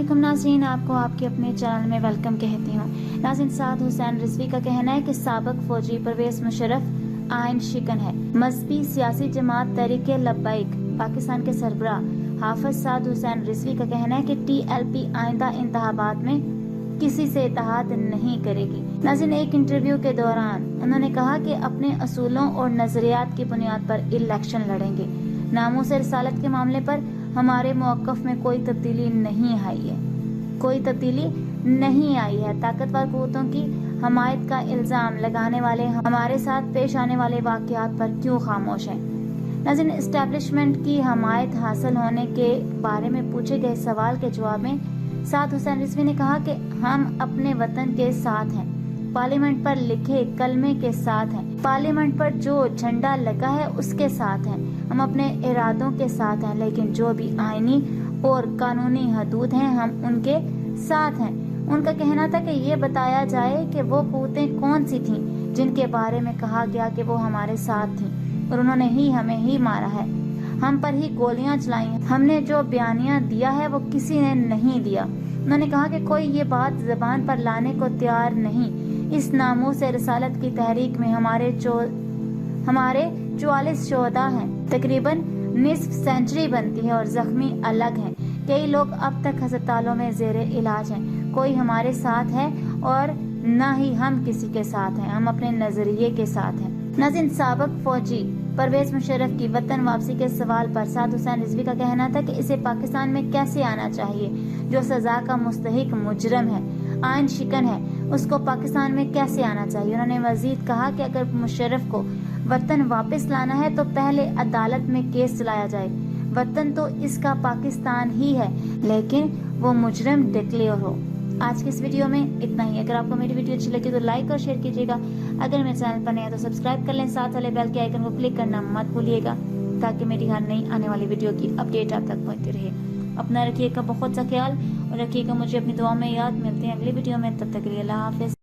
अस्सलामुअलैकुम नाज़रीन, आपको आपके अपने चैनल में वेलकम कहती हूँ। नाज़रीन, साद हुसैन रिजवी का कहना है कि साबिक फौजी परवेज मुशर्रफ आइन शिकन है। मजहबी सियासी जमात तहरीक लब्बैक पाकिस्तान के सरबराह हाफिज साद हुसैन रिजवी का कहना है कि TLP आइंदा इंतखाबात में किसी से इत्तेहाद नहीं करेगी। नाज़रीन, एक इंटरव्यू के दौरान उन्होंने कहा कि अपने असूलों और नजरियात की बुनियाद पर इलेक्शन लड़ेंगे। नामूस रिसालत के मामले पर हमारे मौक़िफ़ में कोई तब्दीली नहीं आई है। ताकतवर क़ुव्वतों की हमायत का इल्ज़ाम लगाने वाले हमारे साथ पेश आने वाले वाक़यात पर क्यों खामोश हैं। नाज़रीन, इस्टेब्लिशमेंट की हमायत हासिल होने के बारे में पूछे गए सवाल के जवाब में साद हुसैन रिजवी ने कहा कि हम अपने वतन के साथ हैं, पार्लियामेंट पर लिखे कलमे के साथ हैं, पार्लियामेंट पर जो झंडा लगा है उसके साथ हैं, हम अपने इरादों के साथ हैं, लेकिन जो भी आईनी और कानूनी हदूद हैं हम उनके साथ हैं। उनका कहना था कि ये बताया जाए कि वो क़ुव्वतें कौन सी थीं जिनके बारे में कहा गया कि वो हमारे साथ थीं और उन्होंने ही हमें ही मारा है, हम पर ही गोलियां चलाई हैं। हमने जो बयानिया दिया है वो किसी ने नहीं दिया। उन्होंने कहा कि कोई ये बात ज़बान पर लाने को तैयार नहीं। इस नामूस रिसालत की तहरीक में हमारे 44 शोहदा हैं, तकरीबन निस्फ सेंचुरी बनती है और जख्मी अलग हैं। कई लोग अब तक अस्पतालों में ज़ेरे इलाज हैं। कोई हमारे साथ है और न ही हम किसी के साथ हैं, हम अपने नजरिए के साथ हैं। नाज़रीन, साबिक फौजी परवेज मुशर्रफ की वतन वापसी के सवाल पर साद हुसैन रिजवी का कहना था कि इसे पाकिस्तान में कैसे आना चाहिए। जो सजा का मुस्तहिक मुजरम है, आइन शिकन है, उसको पाकिस्तान में कैसे आना चाहिए। उन्होंने मजीद कहा कि अगर मुशर्रफ को वतन वापस लाना है तो पहले अदालत में केस चलाया जाए। वतन तो इसका पाकिस्तान ही है, लेकिन वो मुजरम डिक्लेयर हो। आज की इस वीडियो में इतना ही। अगर आपको मेरी वीडियो अच्छी लगी तो लाइक और शेयर कीजिएगा। अगर मेरे चैनल पर नए हैं तो सब्सक्राइब कर लें, साथ वाले बेल के आइकन को क्लिक करना मत भूलिएगा ताकि मेरी हर नई आने वाली वीडियो की अपडेट आप तक पहुंचती रहे। अपना रखिएगा बहुत सा ख्याल और रखिएगा मुझे अपनी दुआ में याद। मिलते हैं अगली वीडियो में, तब तक के लिए अल्लाह हाफिज़।